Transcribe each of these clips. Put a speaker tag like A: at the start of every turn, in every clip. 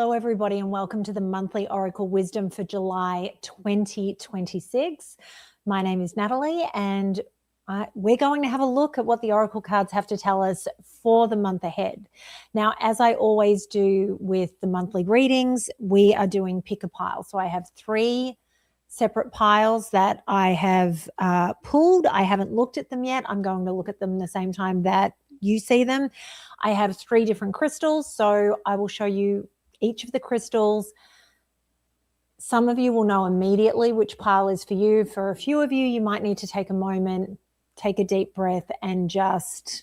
A: Hello, everybody, and welcome to the monthly Oracle Wisdom for July 2026. My name is Natalie, and we're going to have a look at what the Oracle cards have to tell us for the month ahead. Now, as I always do with the monthly readings, we are doing pick a pile. So I have three separate piles that I have pulled. I haven't looked at them yet. I'm going to look at them the same time that you see them. I have three different crystals, so I will show you each of the crystals. Some of you will know immediately which pile is for you. For a few of you, you might need to take a moment, take a deep breath, and just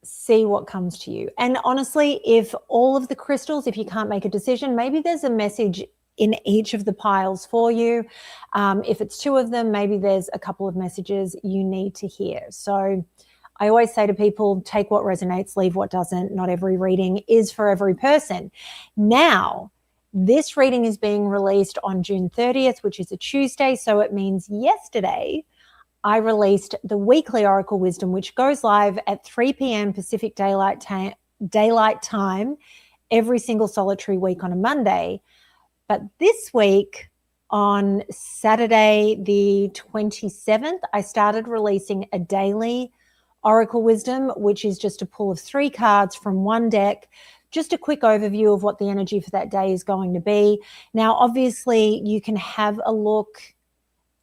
A: see what comes to you. And honestly, if all of the crystals, if you can't make a decision, maybe there's a message in each of the piles for you. If it's two of them, maybe there's a couple of messages you need to hear. So I always say to people, take what resonates, leave what doesn't. Not every reading is for every person. Now, this reading is being released on June 30th, which is a Tuesday. So it means yesterday I released the weekly Oracle Wisdom, which goes live at 3 p.m. Pacific Daylight Time every single solitary week on a Monday. But this week, on Saturday the 27th, I started releasing a daily Oracle Wisdom, which is just a pull of three cards from one deck, just a quick overview of what the energy for that day is going to be. Now, obviously, you can have a look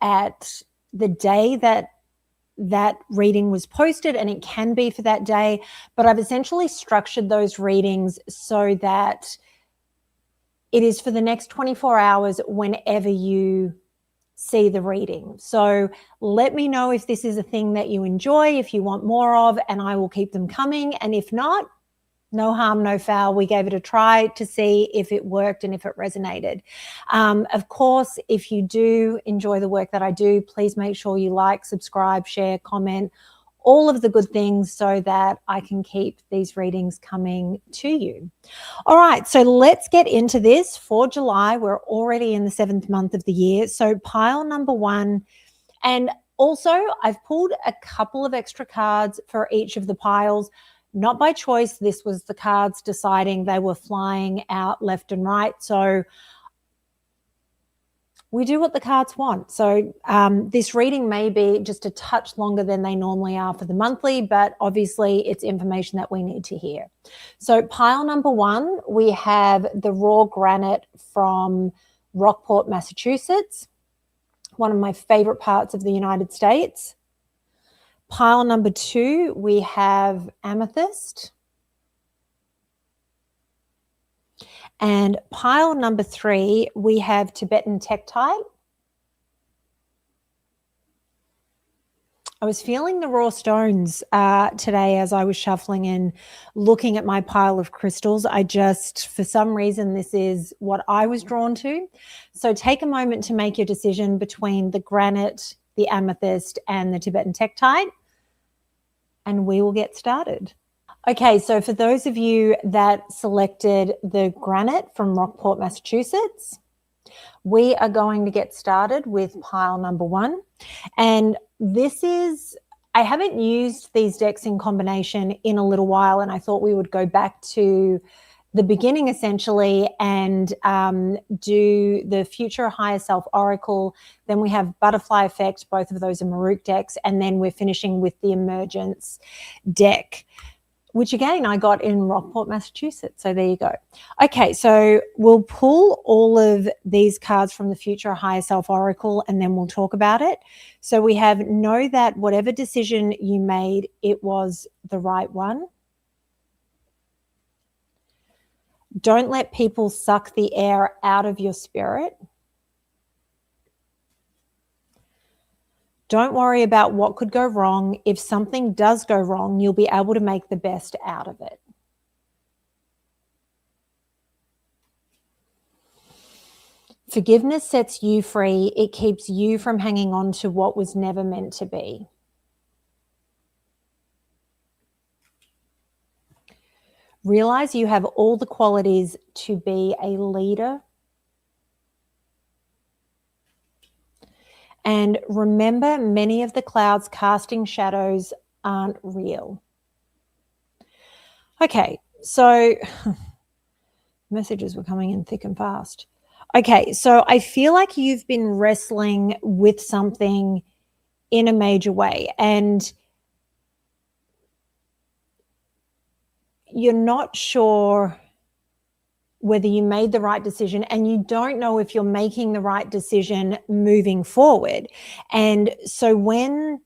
A: at the day that reading was posted, and it can be for that day, but I've essentially structured those readings so that it is for the next 24 hours whenever you see the reading. So let me know if this is a thing that you enjoy, if you want more of, and I will keep them coming. And if not, no harm, no foul. We gave it a try to see if it worked and if it resonated. Of course, if you do enjoy the work that I do, please make sure you like, subscribe, share, comment, all of the good things so that I can keep these readings coming to you. All right, so let's get into this for July. We're already in the 7th month of the year. So pile number one, and also I've pulled a couple of extra cards for each of the piles, not by choice. This was the cards deciding they were flying out left and right. So we do what the cards want. So this reading may be just a touch longer than they normally are for the monthly, but obviously it's information that we need to hear. So pile number one, we have the raw granite from Rockport, Massachusetts, one of my favorite parts of the United States. Pile number two, we have amethyst. And pile number three, we have Tibetan tektite. I was feeling the raw stones today as I was shuffling and looking at my pile of crystals. For some reason, this is what I was drawn to. So take a moment to make your decision between the granite, the amethyst, and the Tibetan tektite, and we will get started. Okay, so for those of you that selected the granite from Rockport, Massachusetts, we are going to get started with pile number one. And I haven't used these decks in combination in a little while, and I thought we would go back to the beginning essentially and do the Future Higher Self Oracle. Then we have Butterfly Effect, both of those are MahrukhX decks, and then we're finishing with the Emergence deck, which again, I got in Rockport, Massachusetts. So there you go. Okay, so we'll pull all of these cards from the Future Higher Self Oracle, and then we'll talk about it. So we have, know that whatever decision you made, it was the right one. Don't let people suck the air out of your spirit. Don't worry about what could go wrong. If something does go wrong, you'll be able to make the best out of it. Forgiveness sets you free. It keeps you from hanging on to what was never meant to be. Realize you have all the qualities to be a leader. And remember, many of the clouds casting shadows aren't real. Okay, so Messages were coming in thick and fast. Okay, so I feel like you've been wrestling with something in a major way, and you're not sure whether you made the right decision, and you don't know if you're making the right decision moving forward. And so when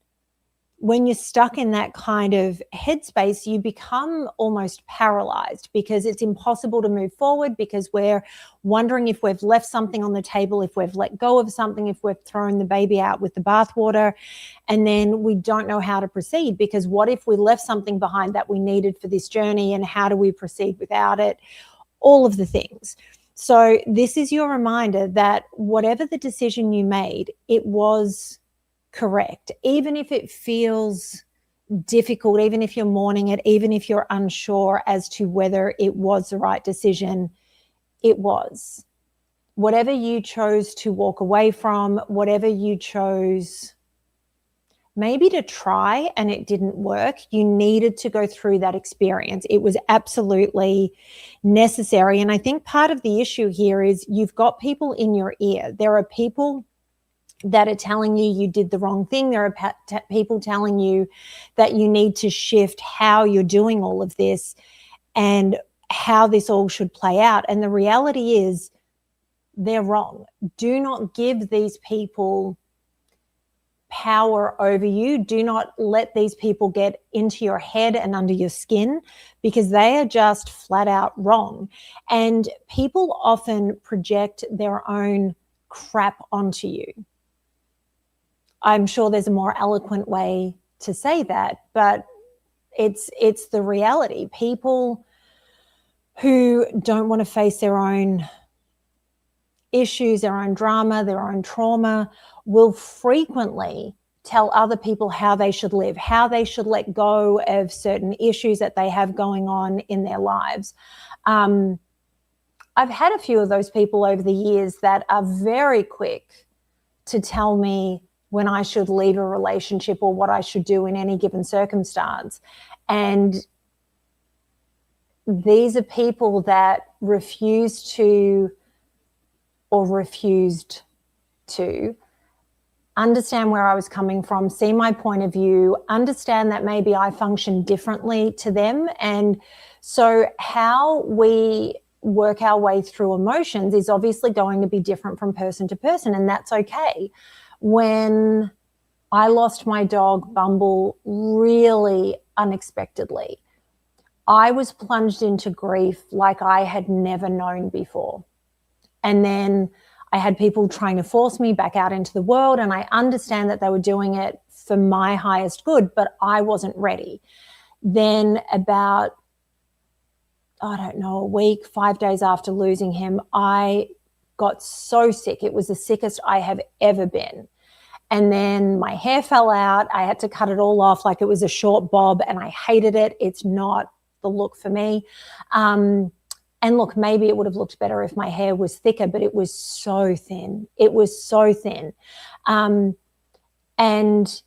A: you're stuck in that kind of headspace, you become almost paralyzed, because it's impossible to move forward, because we're wondering if we've left something on the table, if we've let go of something, if we've thrown the baby out with the bathwater, and then we don't know how to proceed, because what if we left something behind that we needed for this journey, and how do we proceed without it? All of the things. So this is your reminder that whatever the decision you made, it was correct. Even if it feels difficult, even if you're mourning it, even if you're unsure as to whether it was the right decision, it was. Whatever you chose to walk away from, whatever you chose maybe to try and it didn't work, you needed to go through that experience. It was absolutely necessary. And I think part of the issue here is you've got people in your ear. There are people that are telling you you did the wrong thing. There are people telling you that you need to shift how you're doing all of this and how this all should play out. And the reality is they're wrong. Do not give these people power over you. Do not let these people get into your head and under your skin, because they are just flat out wrong. And people often project their own crap onto you. I'm sure there's a more eloquent way to say that, but it's the reality. People who don't want to face their own issues, their own drama, their own trauma, will frequently tell other people how they should live, how they should let go of certain issues that they have going on in their lives. I've had a few of those people over the years that are very quick to tell me when I should leave a relationship or what I should do in any given circumstance. And these are people that refused to understand where I was coming from, see my point of view, understand that maybe I function differently to them. And so how we work our way through emotions is obviously going to be different from person to person, and that's okay. When I lost my dog Bumble really unexpectedly, I was plunged into grief like I had never known before. And then I had people trying to force me back out into the world, and I understand that they were doing it for my highest good, but I wasn't ready. Then about, I don't know, a week, 5 days after losing him, I got so sick. It was the sickest I have ever been. And then my hair fell out. I had to cut it all off like it was a short bob, and I hated it. It's not the look for me. And look, maybe it would have looked better if my hair was thicker, but it was so thin. It was so thin. And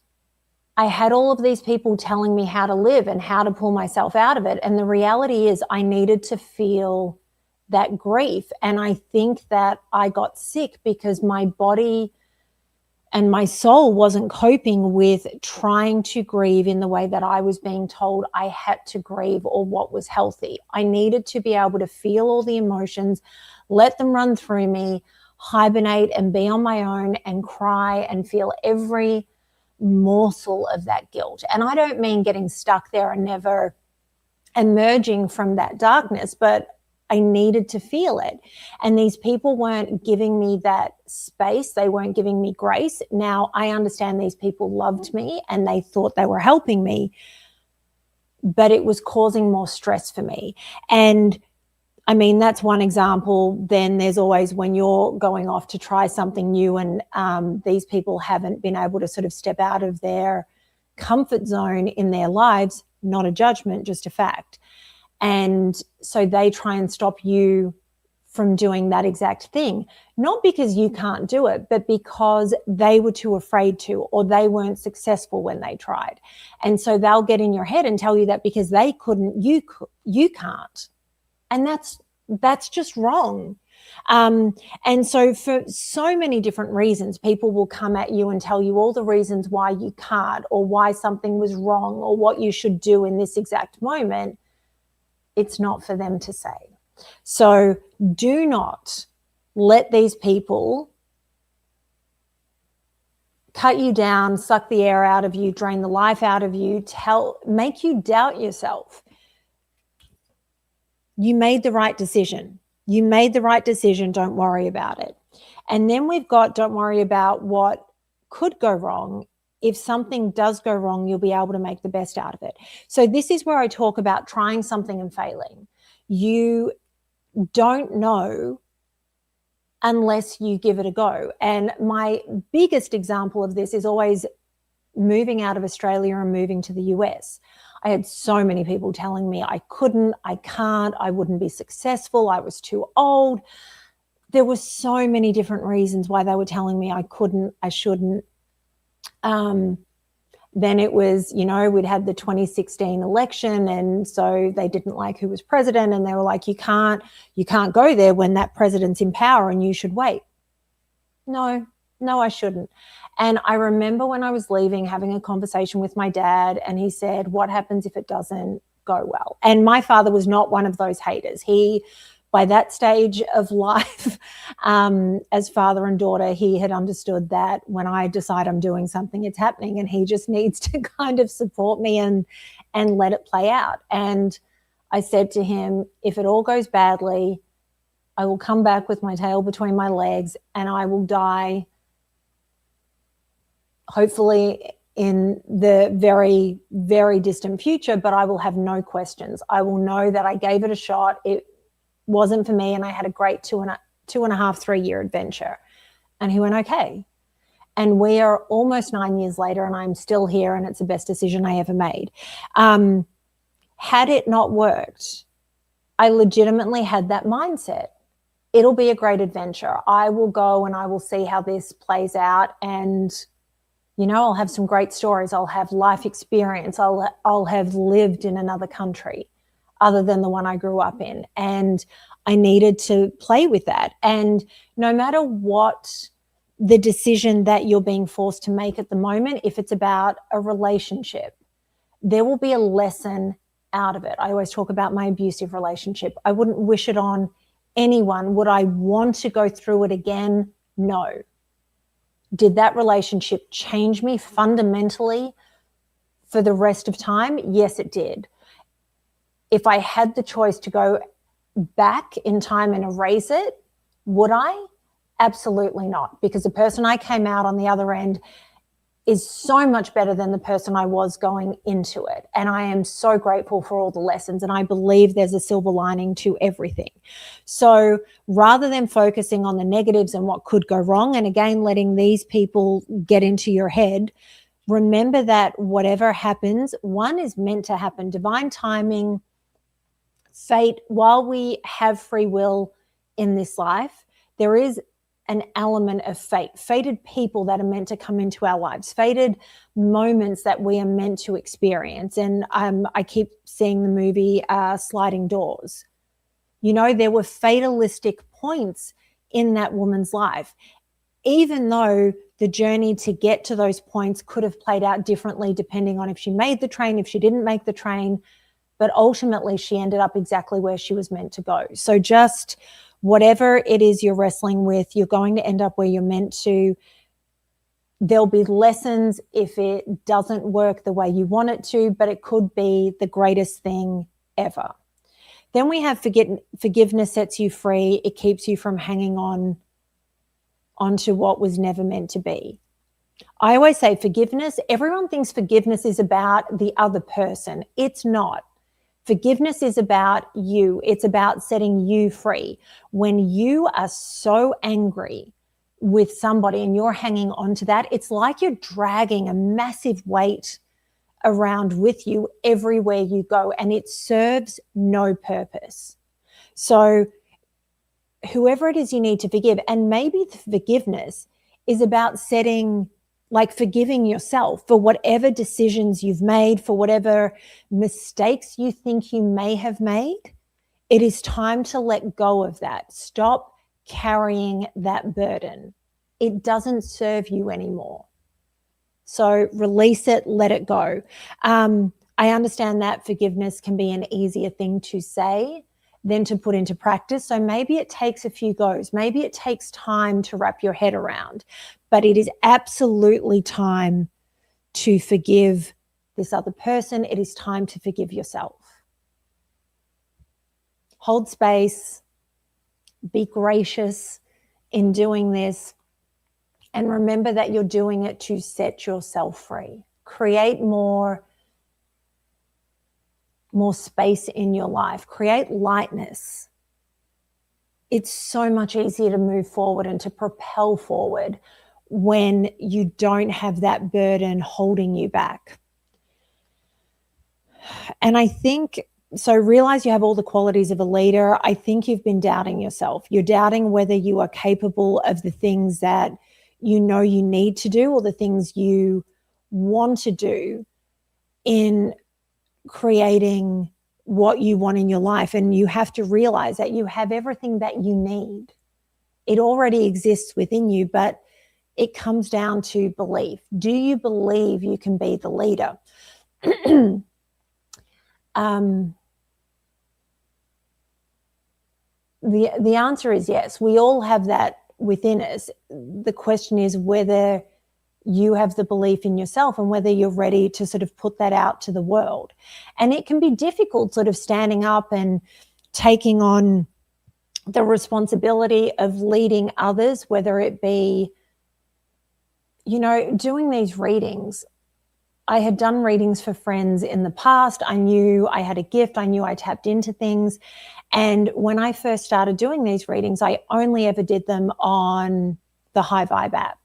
A: I had all of these people telling me how to live and how to pull myself out of it. And the reality is I needed to feel that grief. And I think that I got sick because my body and my soul wasn't coping with trying to grieve in the way that I was being told I had to grieve or what was healthy. I needed to be able to feel all the emotions, let them run through me, hibernate and be on my own and cry and feel every morsel of that guilt. And I don't mean getting stuck there and never emerging from that darkness, but I needed to feel it. And these people weren't giving me that space. They weren't giving me grace. Now, I understand these people loved me and they thought they were helping me, but it was causing more stress for me. And I mean, that's one example. Then there's always when you're going off to try something new and these people haven't been able to sort of step out of their comfort zone in their lives, not a judgment, just a fact. And so they try and stop you from doing that exact thing, not because you can't do it, but because they were too afraid to, or they weren't successful when they tried. And so they'll get in your head and tell you that because they couldn't, you can't. And that's That's just wrong. And so for so many different reasons, people will come at you and tell you all the reasons why you can't, or why something was wrong, or what you should do in this exact moment. It's not for them to say. So do not let these people cut you down, suck the air out of you, drain the life out of you, make you doubt yourself. You made the right decision. You made the right decision. Don't worry about it. And then we've got, don't worry about what could go wrong. If something does go wrong, you'll be able to make the best out of it. So this is where I talk about trying something and failing. You don't know unless you give it a go. And my biggest example of this is always moving out of Australia and moving to the US. I had so many people telling me I couldn't, I can't, I wouldn't be successful, I was too old. There were so many different reasons why they were telling me I couldn't, I shouldn't. Then it was, we'd had the 2016 election, and so they didn't like who was president, and they were like, you can't go there when that president's in power, and you should wait. No, I shouldn't. And I remember when I was leaving, having a conversation with my dad, and he said, what happens if it doesn't go well? And my father was not one of those haters. He, by that stage of life, as father and daughter, he had understood that when I decide I'm doing something, it's happening, and he just needs to kind of support me and let it play out. And I said to him, if it all goes badly, I will come back with my tail between my legs, and I will die, hopefully in the very, very distant future, but I will have no questions. I will know that I gave it a shot. It wasn't for me, and I had a great 2.5, 3 year adventure. And he went, okay. And we are almost 9 years later, and I'm still here, and it's the best decision I ever made. Had it not worked, I legitimately had that mindset. It'll be a great adventure. I will go and I will see how this plays out, and I'll have some great stories. I'll have life experience. I'll have lived in another country other than the one I grew up in. And I needed to play with that. And no matter what the decision that you're being forced to make at the moment, if it's about a relationship, there will be a lesson out of it. I always talk about my abusive relationship. I wouldn't wish it on anyone. Would I want to go through it again? No. Did that relationship change me fundamentally for the rest of time? Yes, it did. If I had the choice to go back in time and erase it, would I? Absolutely not, because the person I came out on the other end is so much better than the person I was going into it. And I am so grateful for all the lessons, and I believe there's a silver lining to everything. So rather than focusing on the negatives and what could go wrong, and again, letting these people get into your head, remember that whatever happens, one is meant to happen. Divine timing, fate, while we have free will in this life, there is an element of fate, fated people that are meant to come into our lives, fated moments that we are meant to experience. And I keep seeing the movie Sliding Doors. There were fatalistic points in that woman's life, even though the journey to get to those points could have played out differently depending on if she made the train, if she didn't make the train, but ultimately she ended up exactly where she was meant to go. So just whatever it is you're wrestling with, you're going to end up where you're meant to. There'll be lessons if it doesn't work the way you want it to, but it could be the greatest thing ever. Then we have forgiveness sets you free. It keeps you from hanging onto what was never meant to be. I always say forgiveness, everyone thinks forgiveness is about the other person. It's not. Forgiveness is about you. It's about setting you free. When you are so angry with somebody and you're hanging on to that, it's like you're dragging a massive weight around with you everywhere you go, and it serves no purpose. So whoever it is you need to forgive, and maybe the forgiveness is about forgiving yourself for whatever decisions you've made, for whatever mistakes you think you may have made. It is time to let go of that. Stop carrying that burden. It doesn't serve you anymore. So release it, let it go. I understand that forgiveness can be an easier thing to say than to put into practice. So maybe it takes a few goes. Maybe it takes time to wrap your head around. But it is absolutely time to forgive this other person. It is time to forgive yourself. Hold space. Be gracious in doing this. And remember that you're doing it to set yourself free. Create more space in your life. Create lightness. It's so much easier to move forward and to propel forward when you don't have that burden holding you back. And I think, so realize you have all the qualities of a leader. I think you've been doubting yourself. You're doubting whether you are capable of the things that you know you need to do or the things you want to do in creating what you want in your life. And you have to realize that you have everything that you need. It already exists within you, but it comes down to belief. Do you believe you can be the leader? The answer is yes. We all have that within us. The question is whether you have the belief in yourself and whether you're ready to sort of put that out to the world. And it can be difficult sort of standing up and taking on the responsibility of leading others, whether it be, you know, doing these readings. I had done readings for friends in the past. I knew I had a gift. I knew I tapped into things. And when I first started doing these readings, I only ever did them on the High Vibe app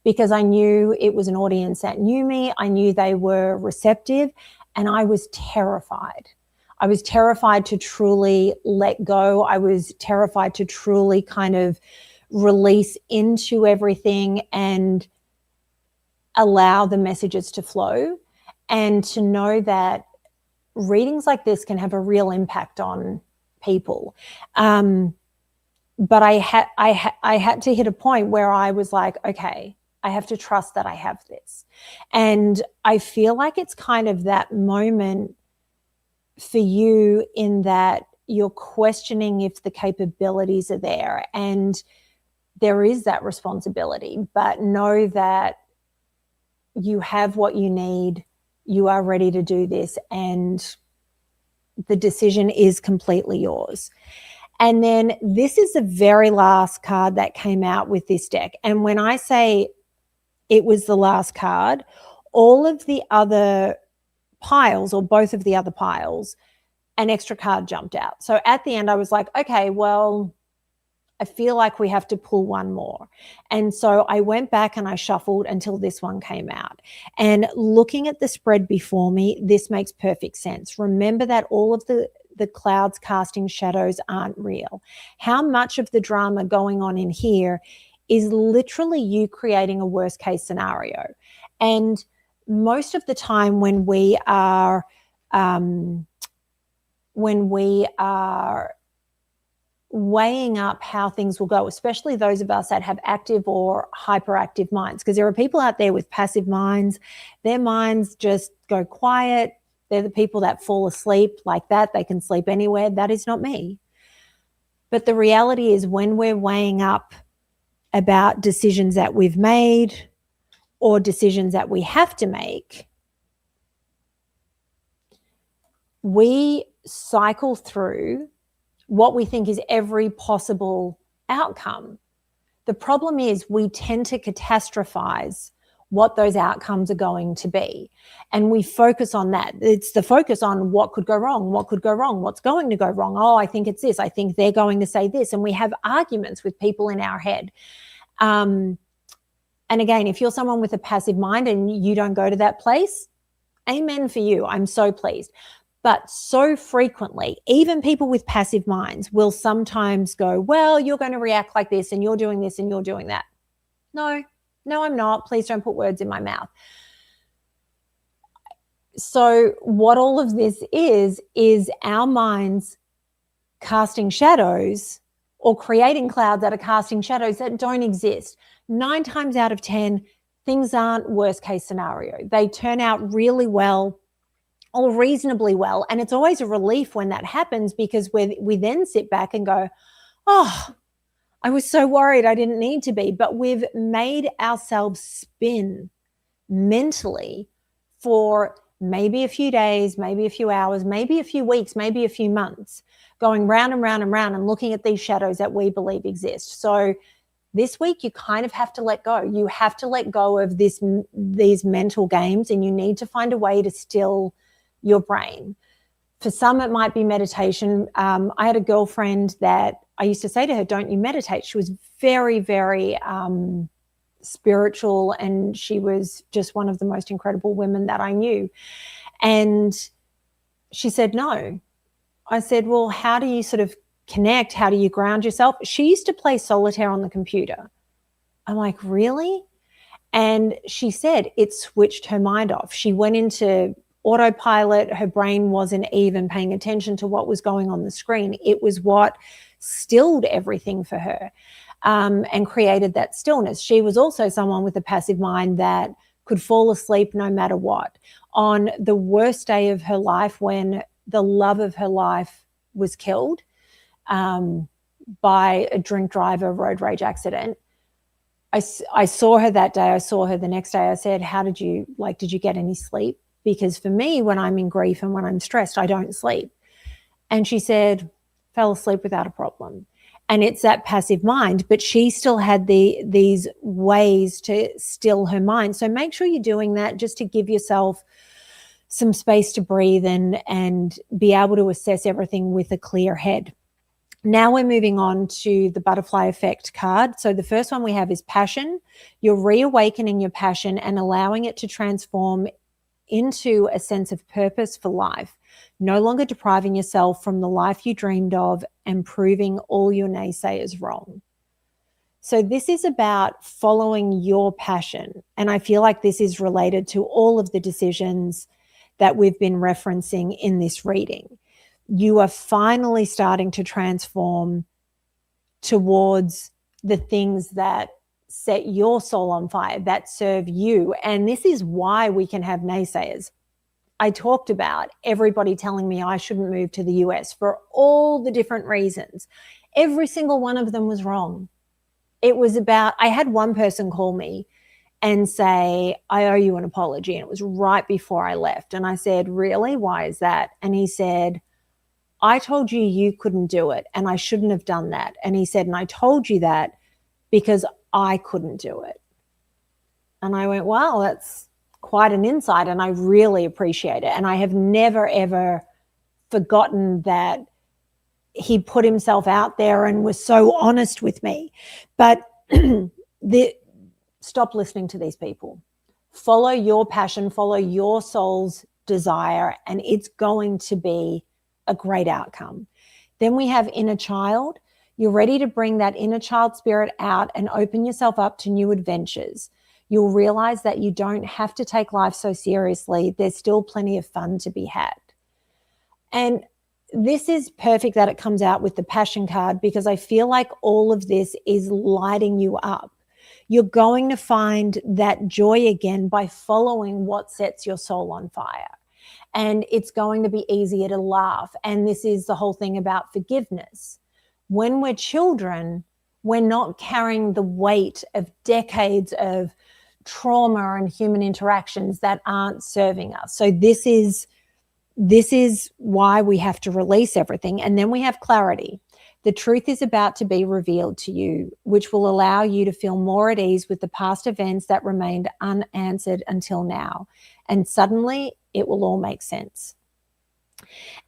A: because I knew it was an audience that knew me. I knew they were receptive, and I was terrified. I was terrified to truly let go. I was terrified to truly kind of release into everything and allow the messages to flow, and to know that readings like this can have a real impact on people. But I had to hit a point where I was like, okay, I have to trust that I have this. And I feel like it's kind of that moment for you in that you're questioning if the capabilities are there, and there is that responsibility, but know that you have what you need. You are ready to do this, and the decision is completely yours. And then this is the very last card that came out with this deck. And when I say it was the last card, all of the other piles, or both of the other piles, an extra card jumped out. So at the end, I was like, okay, well, I feel like we have to pull one more. And so I went back and I shuffled until this one came out. And looking at the spread before me, this makes perfect sense. Remember that all of the clouds casting shadows aren't real. How much of the drama going on in here is literally you creating a worst case scenario. And most of the time when we are weighing up how things will go, especially those of us that have active or hyperactive minds, because there are people out there with passive minds. Their minds just go quiet. They're the people that fall asleep like that. They can sleep anywhere. That is not me. But the reality is when we're weighing up about decisions that we've made or decisions that we have to make, we cycle through what we think is every possible outcome. The problem is we tend to catastrophize what those outcomes are going to be. And we focus on that. It's the focus on what could go wrong, what could go wrong, what's going to go wrong. Oh, I think it's this. I think they're going to say this. And we have arguments with people in our head. And again, if you're someone with a passive mind and you don't go to that place, amen for you. I'm so pleased. But so frequently, even people with passive minds will sometimes go, well, you're going to react like this and you're doing this and you're doing that. No, I'm not. Please don't put words in my mouth. So what all of this is our minds casting shadows or creating clouds that are casting shadows that don't exist. 9 times out of 10, things aren't worst case scenario. They turn out really well or reasonably well. And it's always a relief when that happens, because we then sit back and go, oh, I was so worried I didn't need to be. But we've made ourselves spin mentally for maybe a few days, maybe a few hours, maybe a few weeks, maybe a few months, going round and round and round and looking at these shadows that we believe exist. So this week, you kind of have to let go. You have to let go of these mental games, and you need to find a way to still your brain. For some, it might be meditation. I had a girlfriend that I used to say to her, don't you meditate? She was very, very spiritual, and she was just one of the most incredible women that I knew. And she said, no. I said, well, how do you sort of connect? How do you ground yourself? She used to play solitaire on the computer. I'm like, really? And she said it switched her mind off. She went into autopilot. Her brain wasn't even paying attention to what was going on the screen. It was what stilled everything for her, and created that stillness. She was also someone with a passive mind that could fall asleep no matter what. On the worst day of her life, when the love of her life was killed by a drink driver road rage accident, I saw her that day. I saw her the next day. I said, did you get any sleep? Because for me, when I'm in grief and when I'm stressed, I don't sleep. And she said, fell asleep without a problem. And it's that passive mind, but she still had these ways to still her mind. So make sure you're doing that, just to give yourself some space to breathe and be able to assess everything with a clear head. Now we're moving on to the butterfly effect card. So the first one we have is passion. You're reawakening your passion and allowing it to transform into a sense of purpose for life, no longer depriving yourself from the life you dreamed of and proving all your naysayers wrong. So this is about following your passion. And I feel like this is related to all of the decisions that we've been referencing in this reading. You are finally starting to transform towards the things that set your soul on fire, that serve you. And this is why we can have naysayers. I talked about everybody telling me I shouldn't move to the US for all the different reasons. Every single one of them was wrong. It was about, I had one person call me and say, I owe you an apology. And it was right before I left. And I said, really? Why is that? And he said, I told you you couldn't do it and I shouldn't have done that. And he said, and I told you that because I couldn't do it. And I went, wow, that's quite an insight. And I really appreciate it. And I have never, ever forgotten that he put himself out there and was so honest with me. But stop listening to these people. Follow your passion, follow your soul's desire, and it's going to be a great outcome. Then we have inner child. You're ready to bring that inner child spirit out and open yourself up to new adventures. You'll realize that you don't have to take life so seriously. There's still plenty of fun to be had. And this is perfect that it comes out with the passion card, because I feel like all of this is lighting you up. You're going to find that joy again by following what sets your soul on fire. And it's going to be easier to laugh. And this is the whole thing about forgiveness. When we're children, we're not carrying the weight of decades of trauma and human interactions that aren't serving us. So this is why we have to release everything. And then we have clarity. The truth is about to be revealed to you, which will allow you to feel more at ease with the past events that remained unanswered until now. And suddenly it will all make sense.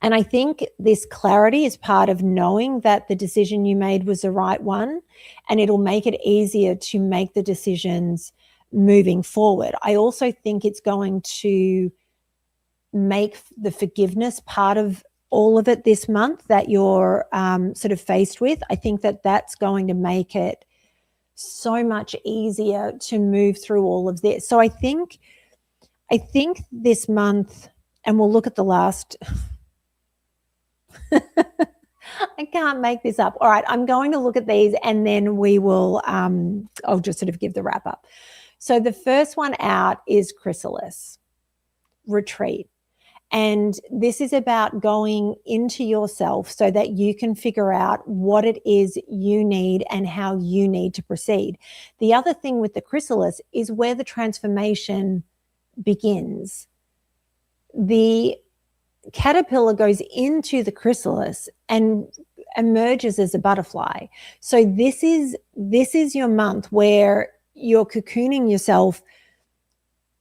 A: And I think this clarity is part of knowing that the decision you made was the right one, and it'll make it easier to make the decisions moving forward. I also think it's going to make the forgiveness part of all of it this month that you're sort of faced with. I think that that's going to make it so much easier to move through all of this. So I think this month, and we'll look at the last I can't make this up. All right, I'm going to look at these and then we will, I'll just sort of give the wrap up. So the first one out is Chrysalis, retreat. And this is about going into yourself so that you can figure out what it is you need and how you need to proceed. The other thing with the chrysalis is where the transformation begins. The caterpillar goes into the chrysalis and emerges as a butterfly. So this is your month where you're cocooning yourself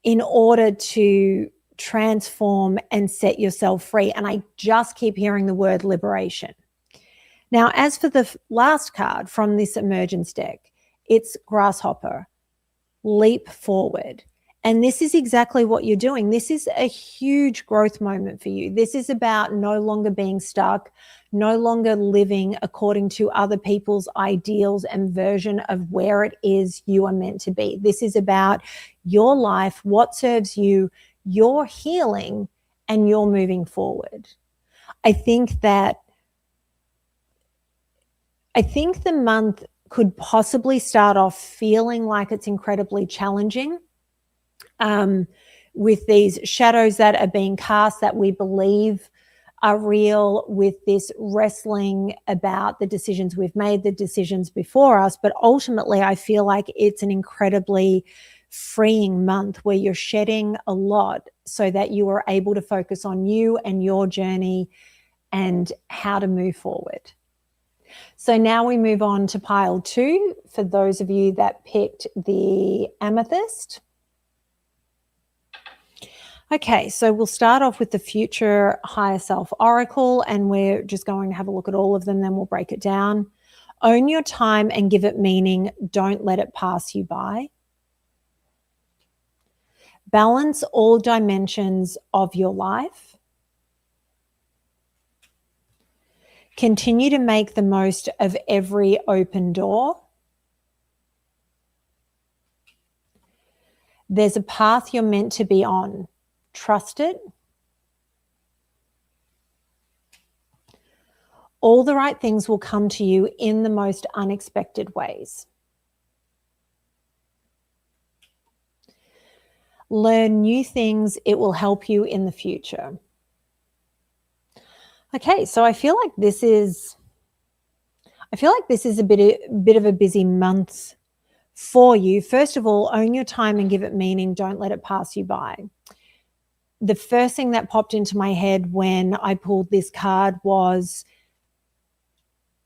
A: in order to transform and set yourself free. And I just keep hearing the word liberation. Now, as for the last card from this Emergence deck, it's Grasshopper, leap forward. And this is exactly what you're doing. This is a huge growth moment for you. This is about no longer being stuck, no longer living according to other people's ideals and version of where it is you are meant to be. This is about your life, what serves you, your healing, and you're moving forward. I think the month could possibly start off feeling like it's incredibly challenging, with these shadows that are being cast that we believe are real, with this wrestling about the decisions we've made, the decisions before us. But ultimately, I feel like it's an incredibly freeing month where you're shedding a lot so that you are able to focus on you and your journey and how to move forward. So now we move on to pile 2 for those of you that picked the amethyst. Okay, so we'll start off with the Future Higher Self Oracle, and we're just going to have a look at all of them, then we'll break it down. Own your time and give it meaning. Don't let it pass you by. Balance all dimensions of your life. Continue to make the most of every open door. There's a path you're meant to be on. Trust it. All the right things will come to you in the most unexpected ways. Learn new things. It will help you in the future. Okay, so I feel like this is a bit of a busy month for you. First of all, own your time and give it meaning. Don't let it pass you by. The first thing that popped into my head when I pulled this card was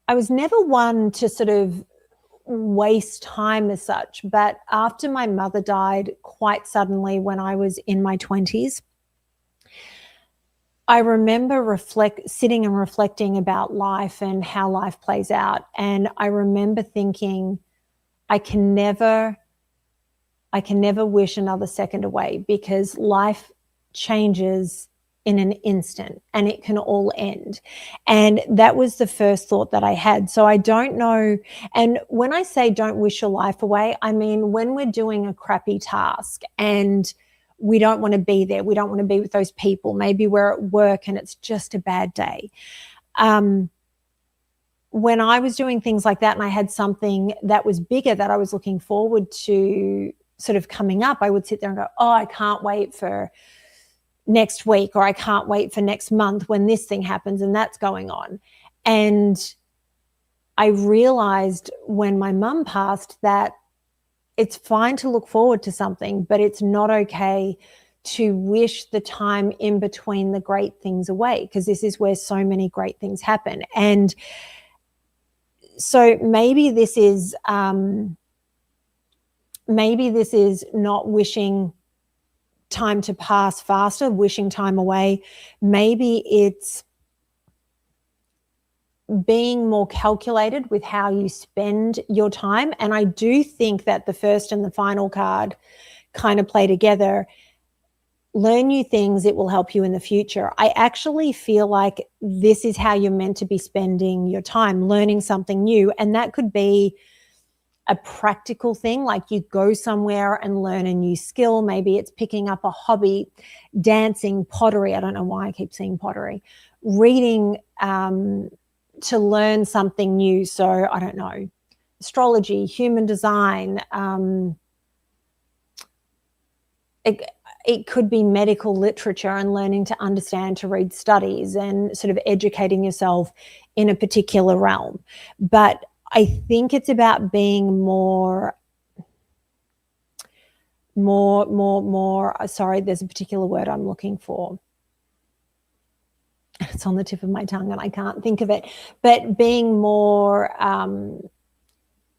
A: I was never one to sort of waste time as such, but after my mother died quite suddenly when I was in my 20s, I remember sitting and reflecting about life and how life plays out. And I remember thinking, I can never wish another second away, because life changes in an instant and it can all end. And that was the first thought that I had. So I don't know. And when I say don't wish your life away, I mean, when we're doing a crappy task and we don't want to be there, we don't want to be with those people, maybe we're at work and it's just a bad day. When I was doing things like that and I had something that was bigger that I was looking forward to sort of coming up, I would sit there and go, oh, I can't wait for next week, or I can't wait for next month when this thing happens and that's going on. And I realized when my mum passed that it's fine to look forward to something, but it's not okay to wish the time in between the great things away, because this is where so many great things happen. And so maybe this is not wishing time to pass faster, wishing time away. Maybe it's being more calculated with how you spend your time. And I do think that the first and the final card kind of play together. Learn new things. It will help you in the future. I actually feel like this is how you're meant to be spending your time, learning something new. And that could be a practical thing, like you go somewhere and learn a new skill. Maybe it's picking up a hobby, dancing, pottery. I don't know why I keep saying pottery. Reading, to learn something new. So I don't know, astrology, human design, it could be medical literature and learning to understand, to read studies and sort of educating yourself in a particular realm. But I think it's about being more, sorry, there's a particular word I'm looking for. It's on the tip of my tongue and I can't think of it, but being more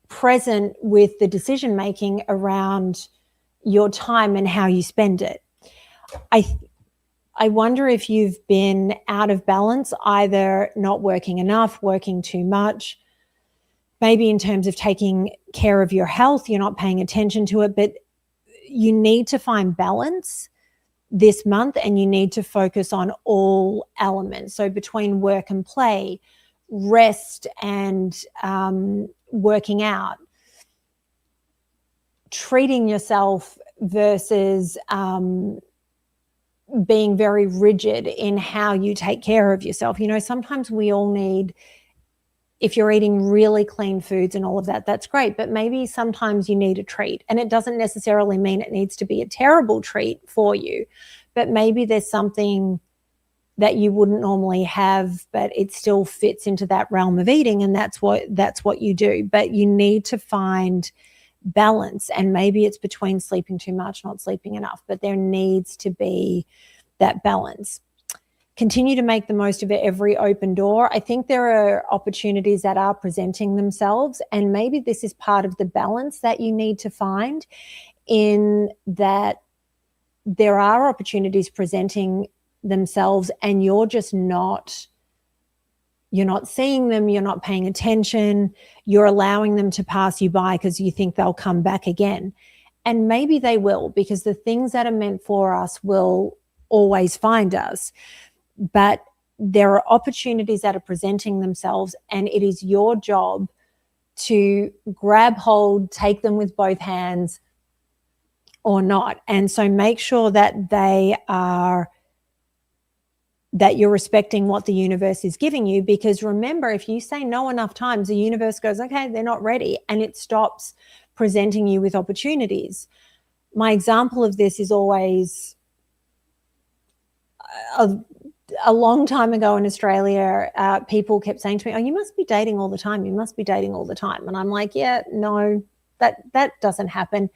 A: present with the decision-making around your time and how you spend it. I wonder if you've been out of balance, either not working enough, working too much, maybe in terms of taking care of your health, you're not paying attention to it, but you need to find balance this month and you need to focus on all elements. So between work and play, rest and working out, treating yourself versus being very rigid in how you take care of yourself. You know, sometimes we all need, if you're eating really clean foods and all of that, that's great. But maybe sometimes you need a treat. And it doesn't necessarily mean it needs to be a terrible treat for you. But maybe there's something that you wouldn't normally have, but it still fits into that realm of eating. And that's what you do. But you need to find balance. And maybe it's between sleeping too much, not sleeping enough. But there needs to be that balance. Continue to make the most of it, every open door. I think there are opportunities that are presenting themselves, and maybe this is part of the balance that you need to find, in that there are opportunities presenting themselves and you're just not, you're not seeing them, you're not paying attention, you're allowing them to pass you by because you think they'll come back again. And maybe they will, because the things that are meant for us will always find us. But there are opportunities that are presenting themselves, and it is your job to grab hold, take them with both hands or not. And so make sure that that you're respecting what the universe is giving you, because remember, if you say no enough times, the universe goes, okay, they're not ready, and it stops presenting you with opportunities. My example of this is always a long time ago in Australia, people kept saying to me, oh, you must be dating all the time. You must be dating all the time. And I'm like, yeah, no, that doesn't happen.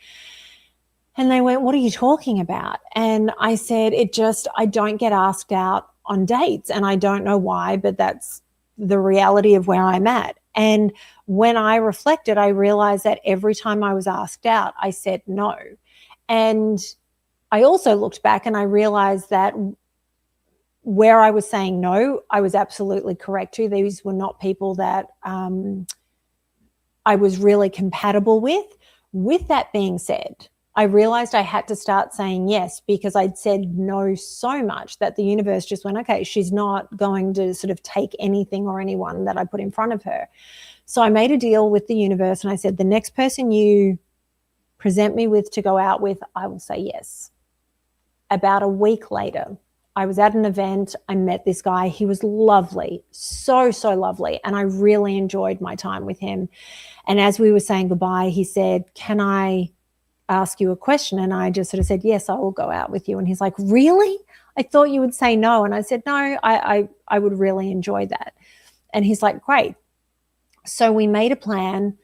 A: And they went, what are you talking about? And I said, I don't get asked out on dates, and I don't know why, but that's the reality of where I'm at. And when I reflected, I realized that every time I was asked out, I said no. And I also looked back and I realized that where I was saying no, I was absolutely correct too. These were not people that I was really compatible with. With that being said, I realized I had to start saying yes, because I'd said no so much that the universe just went, okay, she's not going to sort of take anything or anyone that I put in front of her. So I made a deal with the universe and I said, the next person you present me with to go out with, I will say yes. About a week later, I was at an event. I met this guy. He was lovely, so lovely. And I really enjoyed my time with him. And as we were saying goodbye, he said, can I ask you a question? And I just sort of said, yes, I will go out with you. And he's like, really? I thought you would say no. And I said, no, I would really enjoy that. And he's like, great. So we made a plan.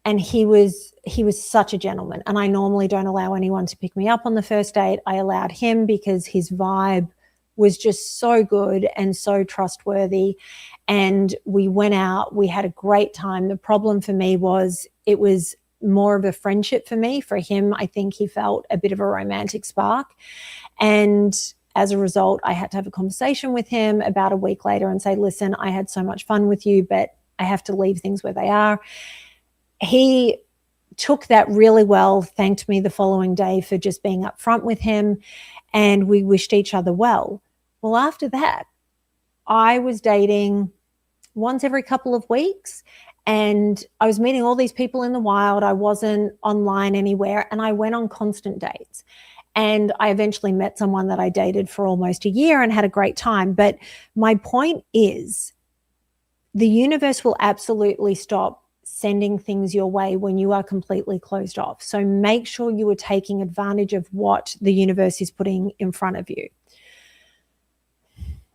A: And he was such a gentleman. And I normally don't allow anyone to pick me up on the first date. I allowed him because his vibe was just so good and so trustworthy. And we went out. We had a great time. The problem for me was it was more of a friendship for me. For him, I think he felt a bit of a romantic spark. And as a result, I had to have a conversation with him about a week later and say, listen, I had so much fun with you, but I have to leave things where they are. He took that really well, thanked me the following day for just being upfront with him, and we wished each other well. Well, after that, I was dating once every couple of weeks, and I was meeting all these people in the wild. I wasn't online anywhere, and I went on constant dates. And I eventually met someone that I dated for almost a year and had a great time. But my point is, the universe will absolutely stop sending things your way when you are completely closed off. So make sure you are taking advantage of what the universe is putting in front of you.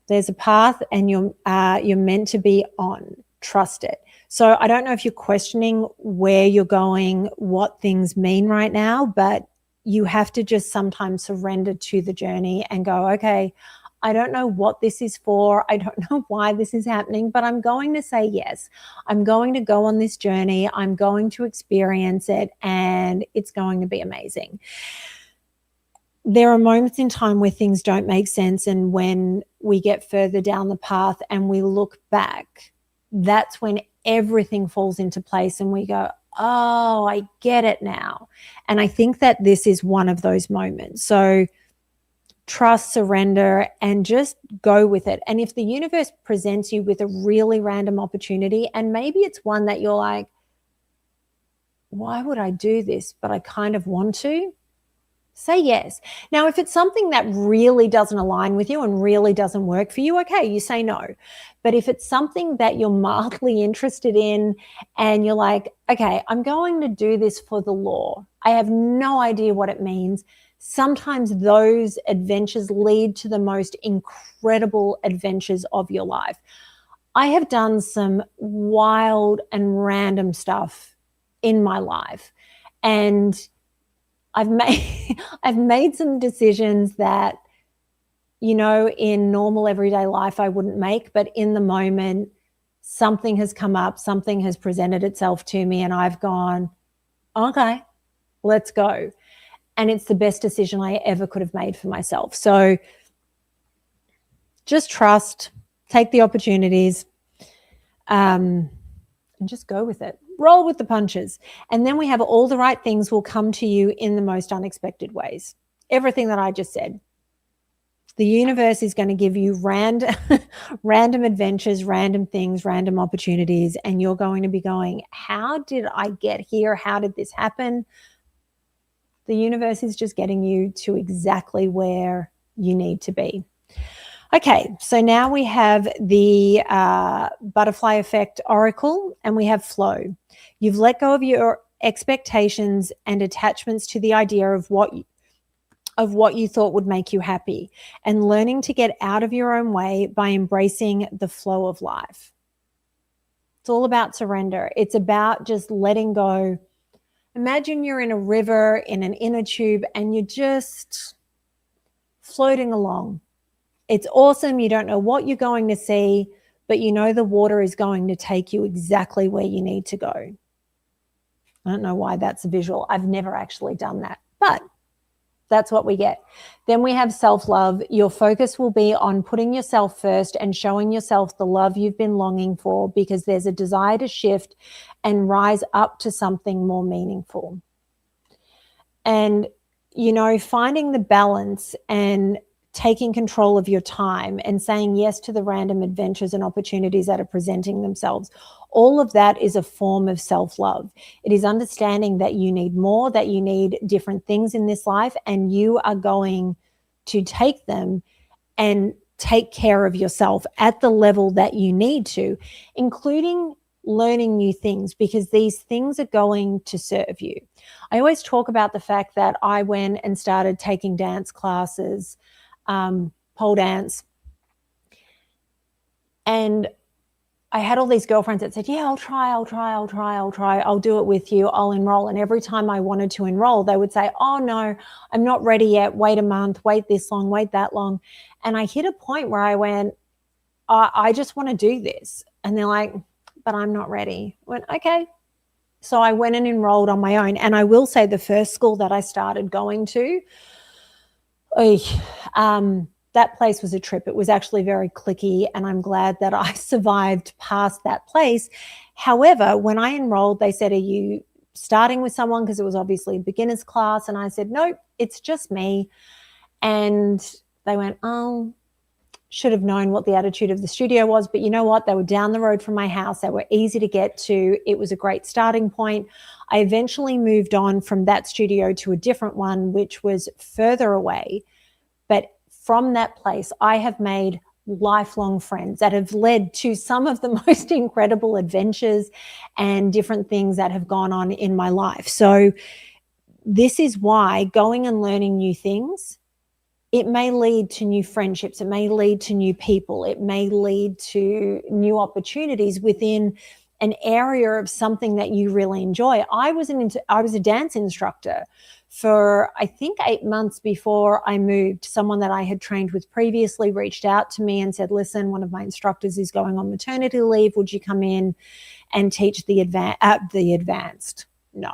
A: There's a path and you're meant to be on. Trust it. So I don't know if you're questioning where you're going, what things mean right now, but you have to just sometimes surrender to the journey and go, okay, I don't know what this is for. I don't know why this is happening, but I'm going to say yes. I'm going to go on this journey. I'm going to experience it, and it's going to be amazing. There are moments in time where things don't make sense, and when we get further down the path and we look back, that's when everything falls into place and we go, oh, I get it now. And I think that this is one of those moments. So trust, surrender, and just go with it. And if the universe presents you with a really random opportunity, and maybe it's one that you're like, why would I do this? But I kind of want to. Say yes. Now, if it's something that really doesn't align with you and really doesn't work for you, okay, you say no. But if it's something that you're mildly interested in and you're like, okay, I'm going to do this for the law. I have no idea what it means. Sometimes those adventures lead to the most incredible adventures of your life. I have done some wild and random stuff in my life, and I've made some decisions that, you know, in normal everyday life I wouldn't make, but in the moment something has come up, something has presented itself to me, and I've gone, okay, let's go. And it's the best decision I ever could have made for myself. So just trust, take the opportunities, and just go with it. Roll with the punches. And then we have all the right things will come to you in the most unexpected ways. Everything that I just said. The universe is going to give you random adventures, random things, random opportunities, and you're going to be going, how did I get here? How did this happen? The universe is just getting you to exactly where you need to be. Okay, so now we have the butterfly effect oracle, and we have flow. You've let go of your expectations and attachments to the idea of what you thought would make you happy, and learning to get out of your own way by embracing the flow of life. It's all about surrender. It's about just letting go. Imagine you're in a river in an inner tube and you're just floating along. It's awesome. You don't know what you're going to see, but you know the water is going to take you exactly where you need to go. I don't know why that's a visual. I've never actually done that, but that's what we get. Then we have self-love. Your focus will be on putting yourself first and showing yourself the love you've been longing for, because there's a desire to shift and rise up to something more meaningful. And, you know, finding the balance and taking control of your time and saying yes to the random adventures and opportunities that are presenting themselves. All of that is a form of self-love. It is understanding that you need more, that you need different things in this life, and you are going to take them and take care of yourself at the level that you need to, including learning new things, because these things are going to serve you. I always talk about the fact that I went and started taking dance classes, pole dance. And I had all these girlfriends that said, yeah, I'll try, I'll do it with you, I'll enroll. And every time I wanted to enroll, they would say, oh no, I'm not ready yet, wait a month, wait this long, wait that long. And I hit a point where I went, I just want to do this. And they're like, but I'm not ready. I went, okay. So I went and enrolled on my own. And I will say the first school that I started going to, that place was a trip. It was actually very cliquey, and I'm glad that I survived past that place. However, when I enrolled, they said, are you starting with someone? Because it was obviously a beginner's class. And I said, no, it's just me. And they went, oh, should have known what the attitude of the studio was. But you know what? They were down the road from my house. They were easy to get to. It was a great starting point. I eventually moved on from that studio to a different one, which was further away. But from that place, I have made lifelong friends that have led to some of the most incredible adventures and different things that have gone on in my life. So this is why going and learning new things, it may lead to new friendships, it may lead to new people, it may lead to new opportunities within an area of something that you really enjoy. I was a dance instructor for, I think, 8 months before I moved. Someone that I had trained with previously reached out to me and said, listen, one of my instructors is going on maternity leave. Would you come in and teach the advanced? No,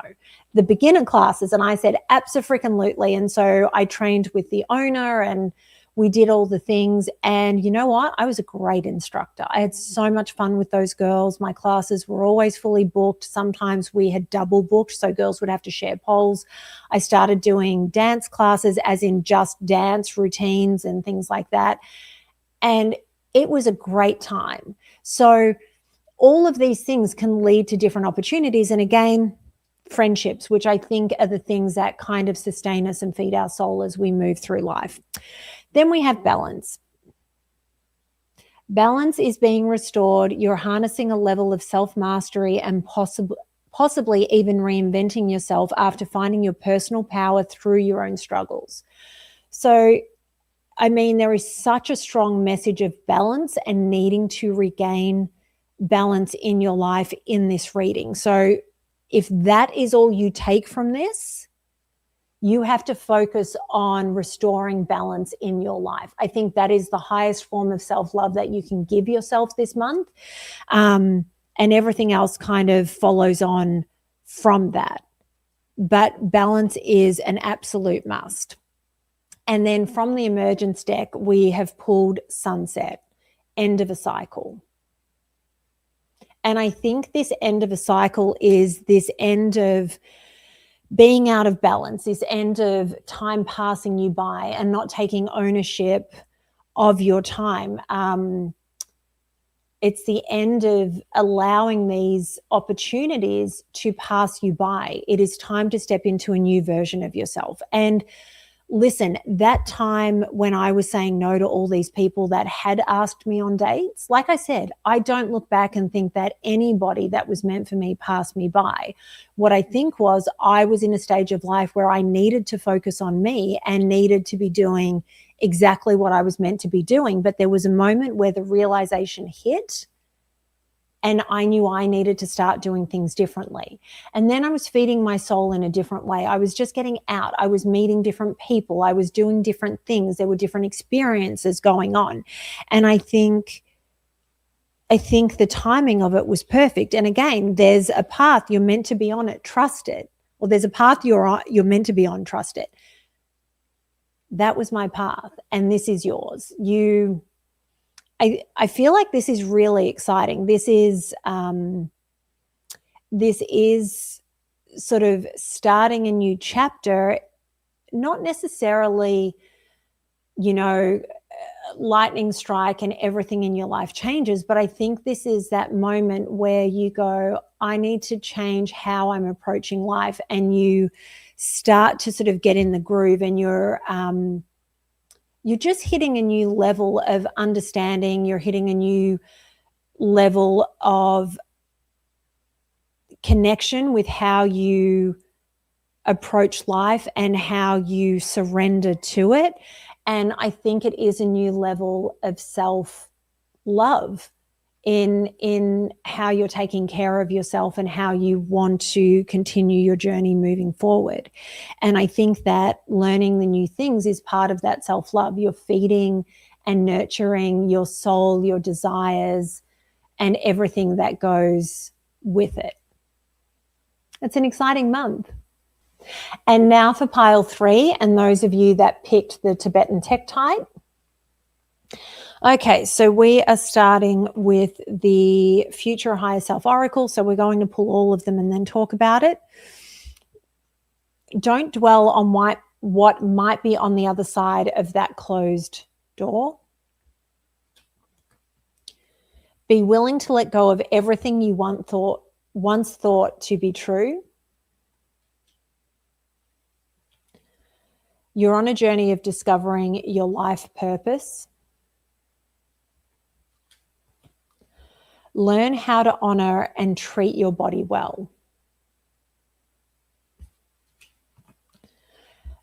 A: the beginner classes. And I said, abso-freaking-lutely. And so I trained with the owner and we did all the things. And you know what? I was a great instructor. I had so much fun with those girls. My classes were always fully booked. Sometimes we had double booked, so girls would have to share poles. I started doing dance classes, as in just dance routines and things like that. And it was a great time. So all of these things can lead to different opportunities. And again, friendships, which I think are the things that kind of sustain us and feed our soul as we move through life. Then we have balance. Balance is being restored. You're harnessing a level of self-mastery and possibly even reinventing yourself after finding your personal power through your own struggles. So, I mean, there is such a strong message of balance and needing to regain balance in your life in this reading. So if that is all you take from this, you have to focus on restoring balance in your life. I think that is the highest form of self-love that you can give yourself this month. And everything else kind of follows on from that. But balance is an absolute must. And then from the Emergence deck, we have pulled Sunset, end of a cycle. And I think this end of a cycle is this end of being out of balance, this end of time passing you by and not taking ownership of your time. It's the end of allowing these opportunities to pass you by. It is time to step into a new version of yourself. And listen, that time when I was saying no to all these people that had asked me on dates, like I said, I don't look back and think that anybody that was meant for me passed me by. What I think was I was in a stage of life where I needed to focus on me and needed to be doing exactly what I was meant to be doing. But there was a moment where the realization hit and I knew I needed to start doing things differently. And then I was feeding my soul in a different way. I was just getting out. I was meeting different people. I was doing different things. There were different experiences going on. And I think the timing of it was perfect. And again, there's a path you're meant to be on it, trust it. Or there's a path you're meant to be on, trust it. That was my path. And this is yours. I feel like this is really exciting. This is sort of starting a new chapter, not necessarily, lightning strike and everything in your life changes, but I think this is that moment where you go, I need to change how I'm approaching life, and you start to sort of get in the groove, and you're just hitting a new level of understanding. You're hitting a new level of connection with how you approach life and how you surrender to it. And I think it is a new level of self-love in how you're taking care of yourself and how you want to continue your journey moving forward. And I think that learning the new things is part of that self-love. You're feeding and nurturing your soul, your desires, and everything that goes with it. It's an exciting month. And now for pile 3, and those of you that picked the Tibetan Tektite. Okay, so we are starting with the Future Higher Self Oracle. So we're going to pull all of them and then talk about it. Don't dwell on what might be on the other side of that closed door. Be willing to let go of everything you once thought to be true. You're on a journey of discovering your life purpose. Learn how to honor and treat your body well.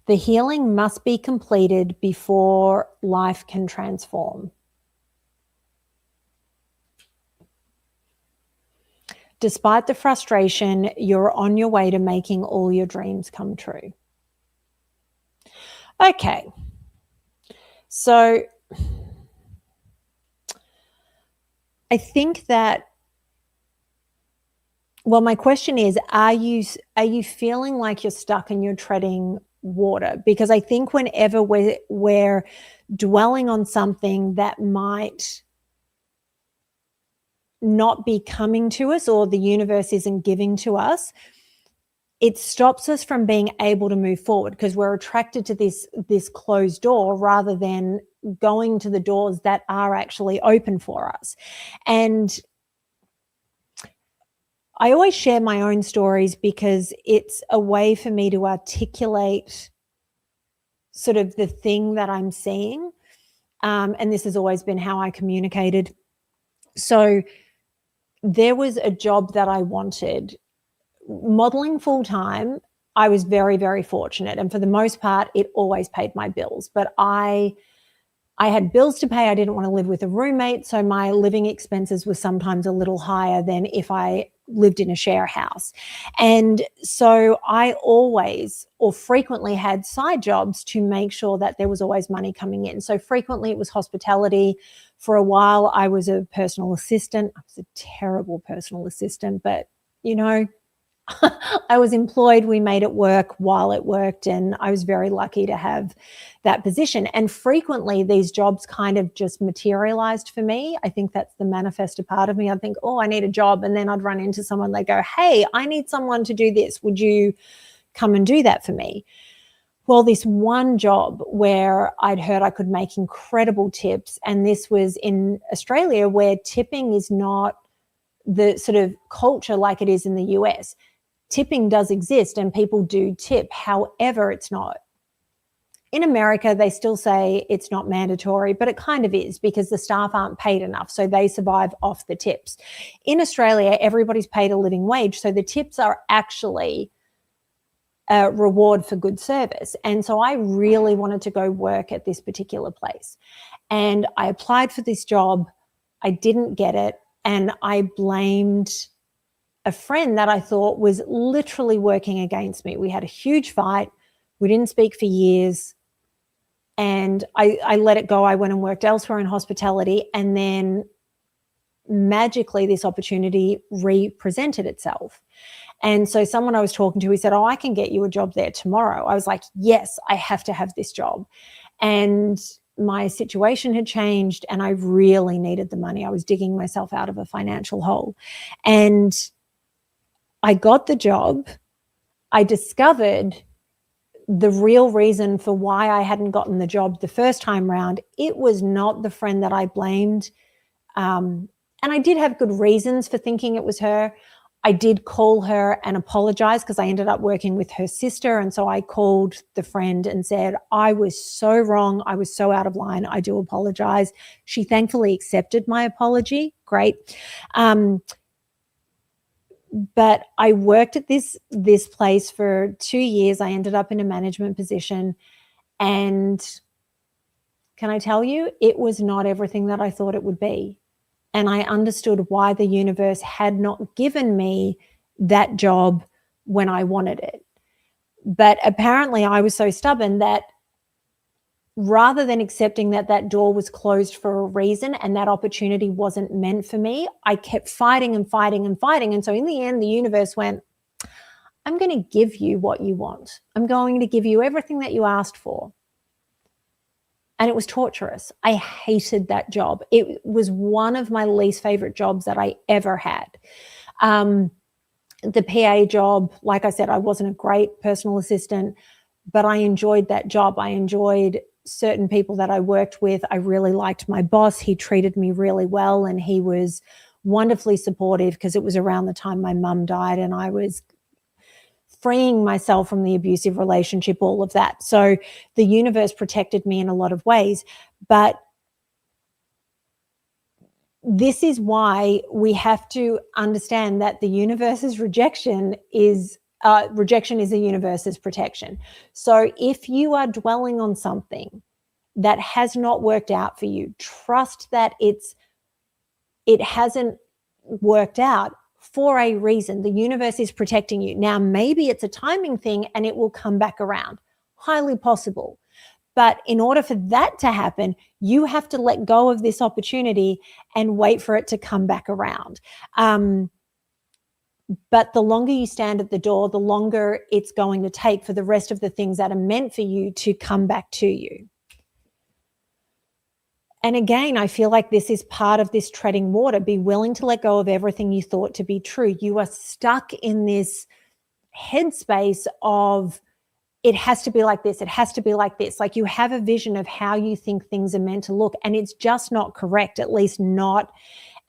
A: The healing must be completed before life can transform. Despite the frustration, you're on your way to making all your dreams come true. Okay. So I think that, well, my question is, are you feeling like you're stuck and you're treading water? Because I think whenever we're dwelling on something that might not be coming to us, or the universe isn't giving to us, it stops us from being able to move forward, because we're attracted to this closed door rather than going to the doors that are actually open for us. And I always share my own stories because it's a way for me to articulate sort of the thing that I'm seeing. And this has always been how I communicated. So there was a job that I wanted. Modeling full-time, I was very, very fortunate. And for the most part, it always paid my bills. But I had bills to pay. I didn't want to live with a roommate. So my living expenses were sometimes a little higher than if I lived in a share house. And so I always or frequently had side jobs to make sure that there was always money coming in. So frequently it was hospitality. For a while, I was a personal assistant. I was a terrible personal assistant, but you know, I was employed. We made it work while it worked. And I was very lucky to have that position. And frequently these jobs kind of just materialized for me. I think that's the manifestor part of me. I'd think, oh, I need a job. And then I'd run into someone. They go, hey, I need someone to do this. Would you come and do that for me? Well, this one job where I'd heard I could make incredible tips. And this was in Australia, where tipping is not the sort of culture like it is in the US. Tipping does exist and people do tip. However, it's not. In America, they still say it's not mandatory, but it kind of is, because the staff aren't paid enough, so they survive off the tips. In Australia, everybody's paid a living wage, so the tips are actually a reward for good service. And so I really wanted to go work at this particular place. And I applied for this job. I didn't get it. And I blamed a friend that I thought was literally working against me. We had a huge fight. We didn't speak for years. And I let it go. I went and worked elsewhere in hospitality. And then magically this opportunity represented itself. And so someone I was talking to, he said, oh, I can get you a job there tomorrow. I was like, yes, I have to have this job. And my situation had changed and I really needed the money. I was digging myself out of a financial hole. And I got the job. I discovered the real reason for why I hadn't gotten the job the first time round. It was not the friend that I blamed. And I did have good reasons for thinking it was her. I did call her and apologize because I ended up working with her sister. And so I called the friend and said, I was so wrong. I was so out of line. I do apologize. She thankfully accepted my apology. Great. But I worked at this place for 2 years. I ended up in a management position. And can I tell you, it was not everything that I thought it would be. And I understood why the universe had not given me that job when I wanted it. But apparently I was so stubborn that rather than accepting that that door was closed for a reason and that opportunity wasn't meant for me, I kept fighting and fighting and fighting. And so in the end, the universe went, I'm going to give you what you want. I'm going to give you everything that you asked for. And it was torturous. I hated that job. It was one of my least favorite jobs that I ever had. The PA job, like I said, I wasn't a great personal assistant, but I enjoyed that job. I enjoyed certain people that I worked with. I really liked my boss. He treated me really well and he was wonderfully supportive because it was around the time my mum died and I was freeing myself from the abusive relationship, all of that. So the universe protected me in a lot of ways. But this is why we have to understand that the universe's rejection is the universe's protection. So if you are dwelling on something that has not worked out for you, trust that it hasn't worked out for a reason. The universe is protecting you. Now, maybe it's a timing thing and it will come back around. Highly possible. But in order for that to happen, you have to let go of this opportunity and wait for it to come back around. But the longer you stand at the door, the longer it's going to take for the rest of the things that are meant for you to come back to you. And again, I feel like this is part of this treading water. Be willing to let go of everything you thought to be true. You are stuck in this headspace of, it has to be like this. It has to be like this. Like, you have a vision of how you think things are meant to look, and it's just not correct, at least not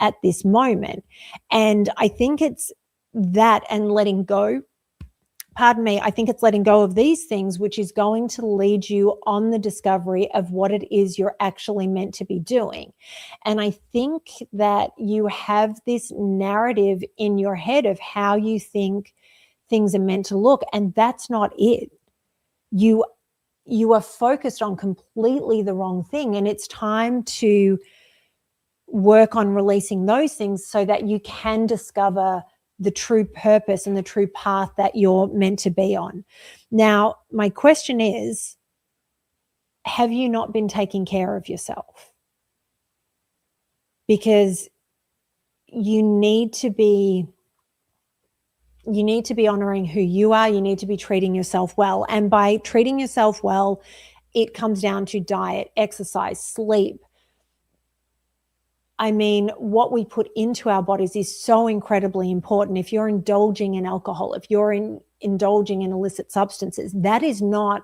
A: at this moment. And I think it's that, and letting go. I think it's letting go of these things, which is going to lead you on the discovery of what it is you're actually meant to be doing. And I think that you have this narrative in your head of how you think things are meant to look, and that's not it. You are focused on completely the wrong thing, and it's time to work on releasing those things so that you can discover the true purpose and the true path that you're meant to be on. Now, my question is, have you not been taking care of yourself? Because you need to be honoring who you are. You need to be treating yourself well. And by treating yourself well, it comes down to diet, exercise, sleep. I mean, what we put into our bodies is so incredibly important. If you're indulging in alcohol, if you're indulging in illicit substances, that is not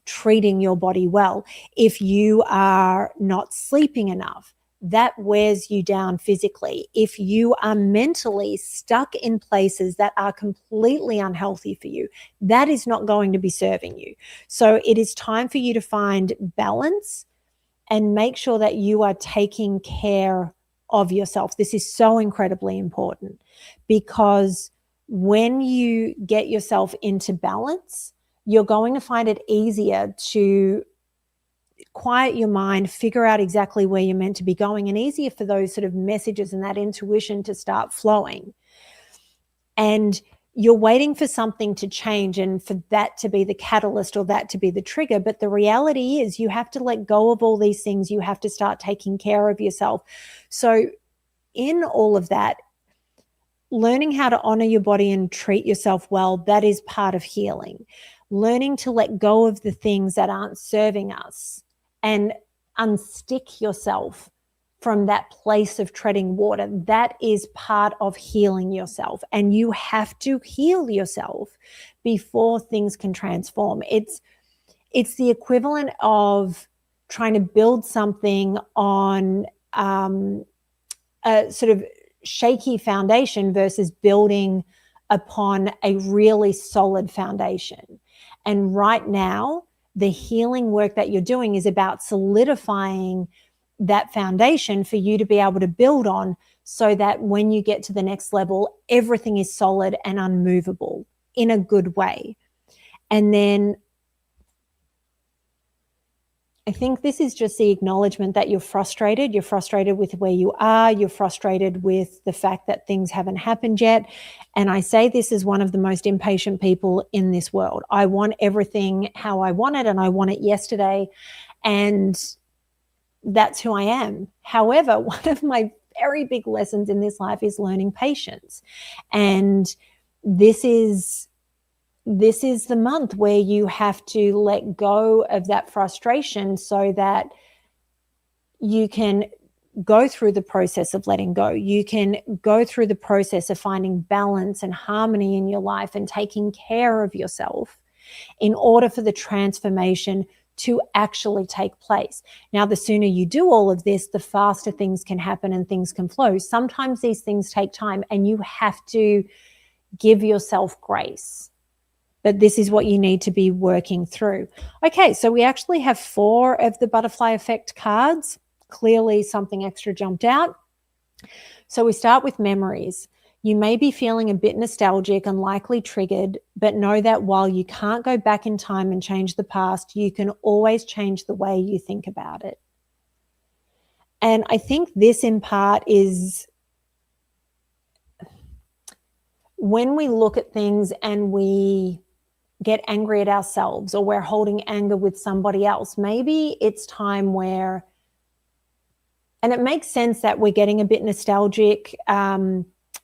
A: treating your body well. If you are not sleeping enough, that wears you down physically. If you are mentally stuck in places that are completely unhealthy for you, that is not going to be serving you. So it is time for you to find balance and make sure that you are taking care of yourself. This is so incredibly important, because when you get yourself into balance, you're going to find it easier to quiet your mind, figure out exactly where you're meant to be going, and easier for those sort of messages and that intuition to start flowing. And you're waiting for something to change and for that to be the catalyst or that to be the trigger. But the reality is, you have to let go of all these things. You have to start taking care of yourself. So in all of that, learning how to honor your body and treat yourself well, that is part of healing. Learning to let go of the things that aren't serving us and unstick yourself from that place of treading water, that is part of healing yourself. And you have to heal yourself before things can transform. It's the equivalent of trying to build something on a sort of shaky foundation versus building upon a really solid foundation. And right now, the healing work that you're doing is about solidifying that foundation for you to be able to build on, so that when you get to the next level, everything is solid and unmovable in a good way. And then I think this is just the acknowledgement that you're frustrated. You're frustrated with where you are. You're frustrated with the fact that things haven't happened yet. And I say this as one of the most impatient people in this world. I want everything how I want it, and I want it yesterday. And that's who I am. However, one of my very big lessons in this life is learning patience. And this is the month where you have to let go of that frustration so that you can go through the process of letting go. You can go through the process of finding balance and harmony in your life and taking care of yourself in order for the transformation to actually take place. Now, the sooner you do all of this, the faster things can happen and things can flow. Sometimes these things take time, and you have to give yourself grace. But this is what you need to be working through. Okay, so we actually have 4 of the butterfly effect cards. Clearly something extra jumped out. So we start with memories. You may be feeling a bit nostalgic and likely triggered, but know that while you can't go back in time and change the past, you can always change the way you think about it. And I think this in part is when we look at things and we get angry at ourselves, or we're holding anger with somebody else, maybe it's time where, and it makes sense that we're getting a bit nostalgic.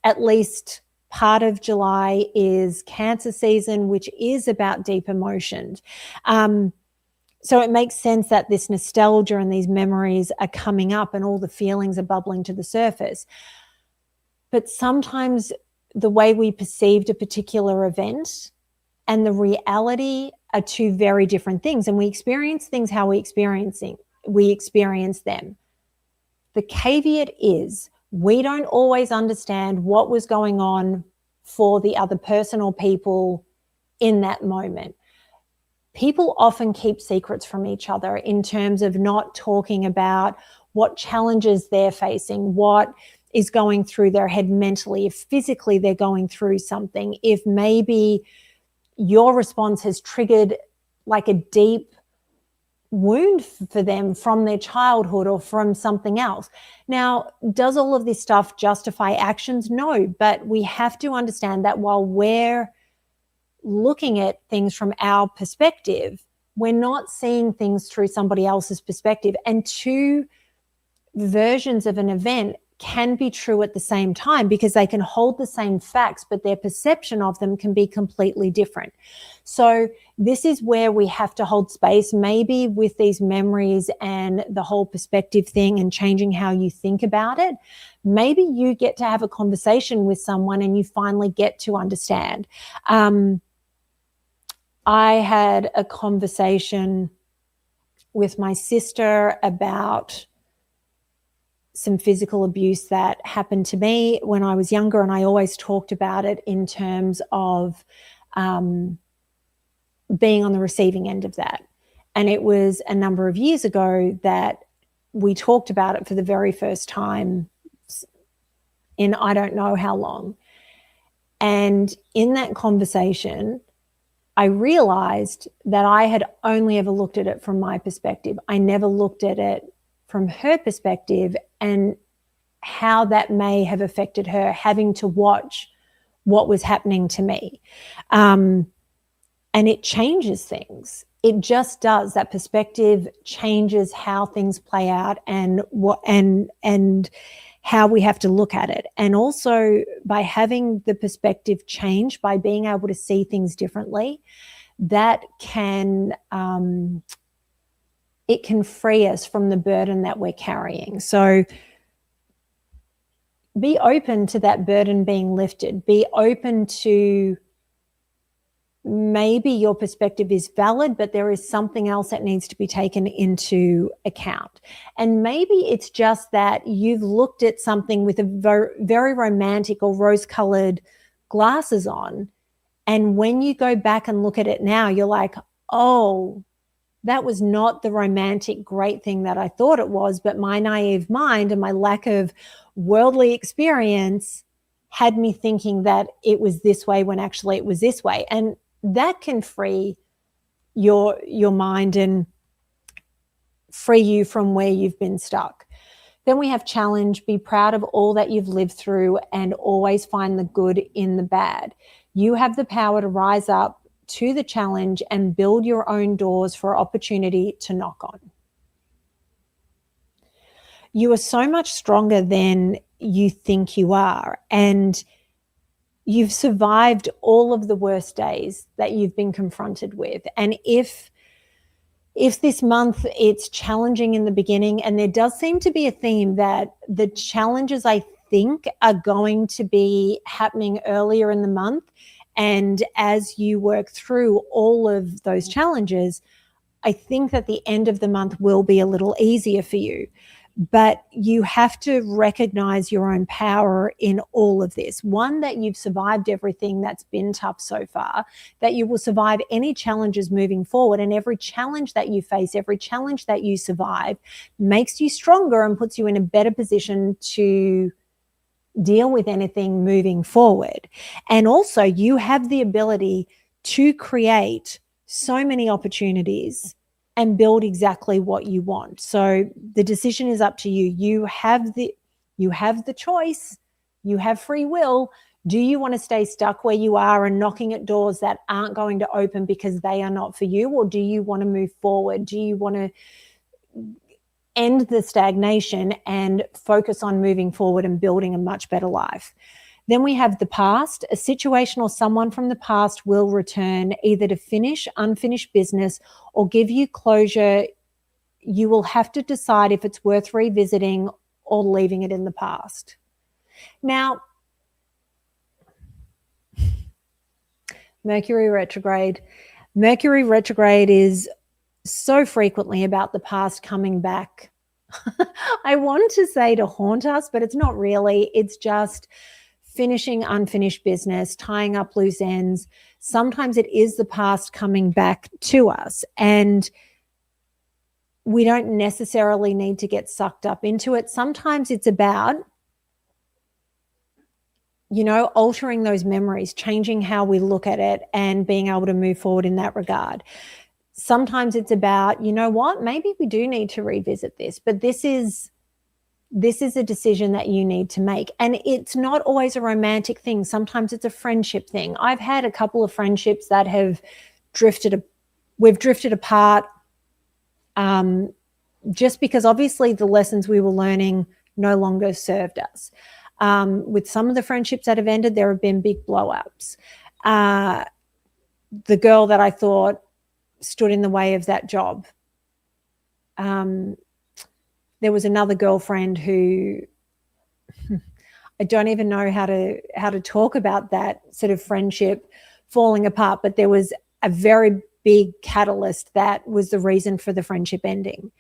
A: At least part of July is Cancer season, which is about deep emotions. So it makes sense that this nostalgia and these memories are coming up and all the feelings are bubbling to the surface. But sometimes the way we perceived a particular event and the reality are two very different things. And we experience things how we experience them. The caveat is we don't always understand what was going on for the other person or people in that moment. People often keep secrets from each other in terms of not talking about what challenges they're facing, what is going through their head mentally, if physically they're going through something, if maybe your response has triggered like a deep wound for them from their childhood or from something else. Now, does all of this stuff justify actions? No, but we have to understand that while we're looking at things from our perspective, we're not seeing things through somebody else's perspective. And two versions of an event can be true at the same time because they can hold the same facts, but their perception of them can be completely different. So this is where we have to hold space, maybe with these memories and the whole perspective thing and changing how you think about it. Maybe you get to have a conversation with someone and you finally get to understand. I had a conversation with my sister about some physical abuse that happened to me when I was younger, and I always talked about it in terms of being on the receiving end of that. And it was a number of years ago that we talked about it for the very first time in I don't know how long. And in that conversation, I realized that I had only ever looked at it from my perspective. I never looked at it from her perspective and how that may have affected her having to watch what was happening to me. And it changes things. It just does. That perspective changes how things play out and how we have to look at it. And also by having the perspective change, by being able to see things differently, that can it can free us from the burden that we're carrying. So be open to that burden being lifted. Be open to maybe your perspective is valid, but there is something else that needs to be taken into account. And maybe it's just that you've looked at something with a very romantic or rose-colored glasses on, and when you go back and look at it now, you're like, oh, that was not the romantic great thing that I thought it was, but my naive mind and my lack of worldly experience had me thinking that it was this way when actually it was this way. And that can free your mind and free you from where you've been stuck. Then we have challenge. Be proud of all that you've lived through and always find the good in the bad. You have the power to rise up to the challenge and build your own doors for opportunity to knock on. You are so much stronger than you think you are, and you've survived all of the worst days that you've been confronted with. And if this month it's challenging in the beginning, and there does seem to be a theme that the challenges I think are going to be happening earlier in the month, and as you work through all of those challenges, I think that the end of the month will be a little easier for you. But you have to recognize your own power in all of this. One, that you've survived everything that's been tough so far, that you will survive any challenges moving forward. And every challenge that you face, every challenge that you survive makes you stronger and puts you in a better position to deal with anything moving forward. And also you have the ability to create so many opportunities and build exactly what you want. So the decision is up to you. You have the choice. You have free will. Do you want to stay stuck where you are and knocking at doors that aren't going to open because they are not for you? Or do you want to move forward? Do you want to end the stagnation and focus on moving forward and building a much better life? Then we have the past. A situation or someone from the past will return either to finish unfinished business or give you closure. You will have to decide if it's worth revisiting or leaving it in the past. Now, Mercury retrograde. Mercury retrograde is so frequently about the past coming back. I want to say to haunt us, but it's not really. It's just finishing unfinished business, tying up loose ends. Sometimes it is the past coming back to us, and we don't necessarily need to get sucked up into it. Sometimes it's about, altering those memories, changing how we look at it and being able to move forward in that regard. Sometimes it's about, maybe we do need to revisit this, but this is a decision that you need to make. And it's not always a romantic thing. Sometimes it's a friendship thing. I've had a couple of friendships that have we've drifted apart just because obviously the lessons we were learning no longer served us. With some of the friendships that have ended, there have been big blow-ups. The girl that I thought stood in the way of that job. There was another girlfriend who I don't even know how to talk about that sort of friendship falling apart, but there was a very big catalyst that was the reason for the friendship ending.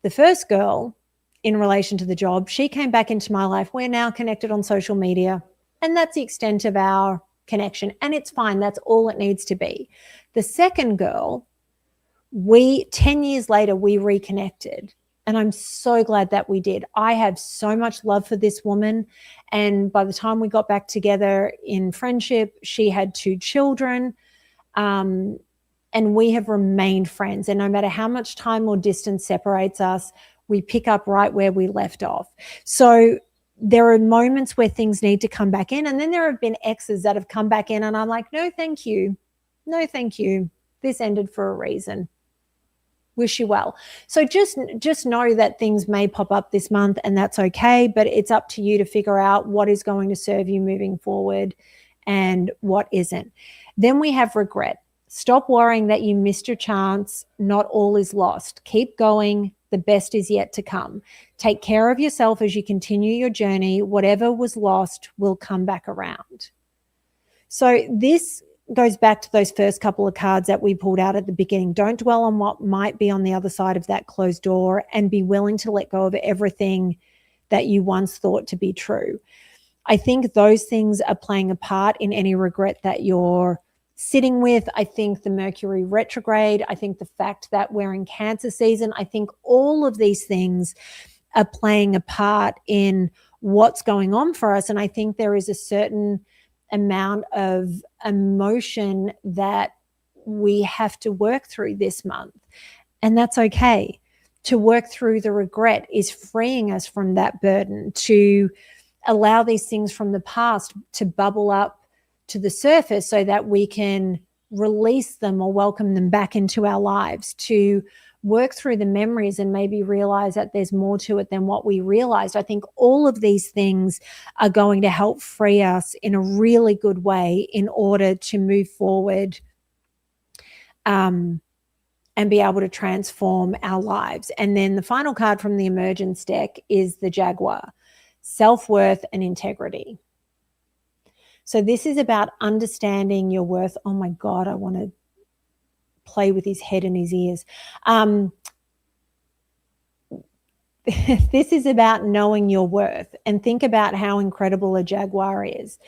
A: The first girl, in relation to the job, she came back into my life. We're now connected on social media, and that's the extent of our connection, and it's fine. That's all it needs to be. The second girl, 10 years later, we reconnected. And I'm so glad that we did. I have so much love for this woman. And by the time we got back together in friendship, she had 2 children. And we have remained friends. And no matter how much time or distance separates us, we pick up right where we left off. So there are moments where things need to come back in. And then there have been exes that have come back in and I'm like, no, thank you. No, thank you. This ended for a reason. Wish you well. So just know that things may pop up this month and that's okay, but it's up to you to figure out what is going to serve you moving forward and what isn't. Then we have regret. Stop worrying that you missed your chance. Not all is lost. Keep going. The best is yet to come. Take care of yourself as you continue your journey. Whatever was lost will come back around. So this goes back to those first couple of cards that we pulled out at the beginning. Don't dwell on what might be on the other side of that closed door and be willing to let go of everything that you once thought to be true. I think those things are playing a part in any regret that you're sitting with. I think the Mercury retrograde, I think the fact that we're in Cancer season, I think all of these things are playing a part in what's going on for us. And I think there is a certain amount of emotion that we have to work through this month. And that's okay. To work through the regret is freeing us from that burden, to allow these things from the past to bubble up to the surface so that we can release them or welcome them back into our lives, to work through the memories and maybe realize that there's more to it than what we realized. I think all of these things are going to help free us in a really good way in order to move forward and be able to transform our lives. And then the final card from the Emergence deck is the Jaguar, self-worth and integrity. So this is about understanding your worth. Oh my God, I want to play with his head and his ears. This is about knowing your worth, and think about how incredible a Jaguar is.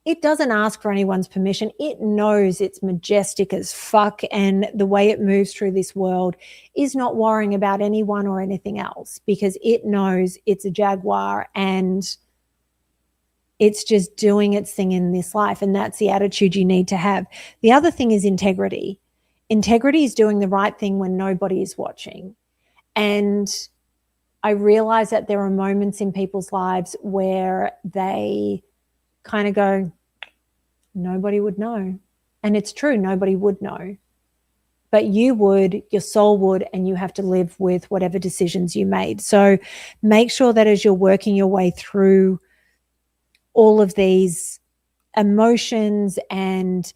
A: It doesn't ask for anyone's permission. It knows it's majestic as fuck, and the way it moves through this world is not worrying about anyone or anything else, because it knows it's a Jaguar and It's just doing its thing in this life. And that's the attitude you need to have. The other thing is integrity. Integrity is doing the right thing when nobody is watching. And I realize that there are moments in people's lives where they kind of go, nobody would know. And it's true, nobody would know. But you would, your soul would, and you have to live with whatever decisions you made. So make sure that as you're working your way through all of these emotions and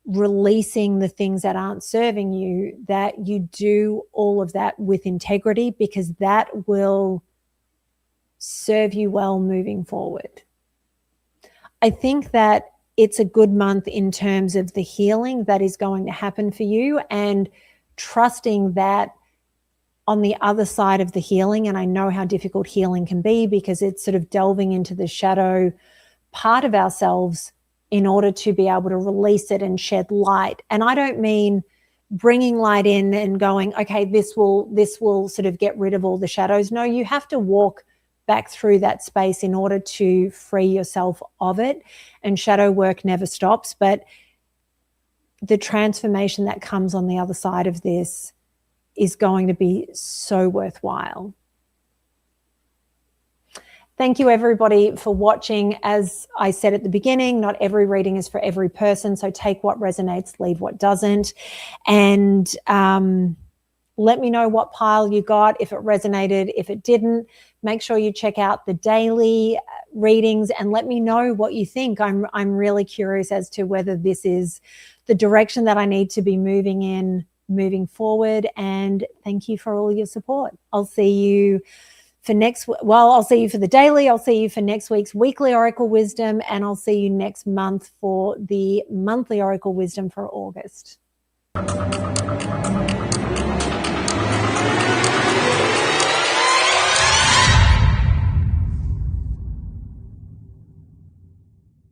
A: releasing the things that aren't serving you, that you do all of that with integrity, because that will serve you well moving forward. I think that it's a good month in terms of the healing that is going to happen for you, and trusting that on the other side of the healing, and I know how difficult healing can be because it's sort of delving into the shadow part of ourselves in order to be able to release it and shed light. And I don't mean bringing light in and going, okay, this will sort of get rid of all the shadows. No, you have to walk back through that space in order to free yourself of it. And shadow work never stops. But the transformation that comes on the other side of this is going to be so worthwhile. Thank you, everybody, for watching. As I said at the beginning, not every reading is for every person. So take what resonates, leave what doesn't. And let me know what pile you got, if it resonated, if it didn't. Make sure you check out the daily readings and let me know what you think. I'm really curious as to whether this is the direction that I need to be moving in moving forward. And thank you for all your support. I'll see you for I'll see you for the daily. I'll see you for next week's weekly Oracle Wisdom, and I'll see you next month for the monthly Oracle Wisdom for August.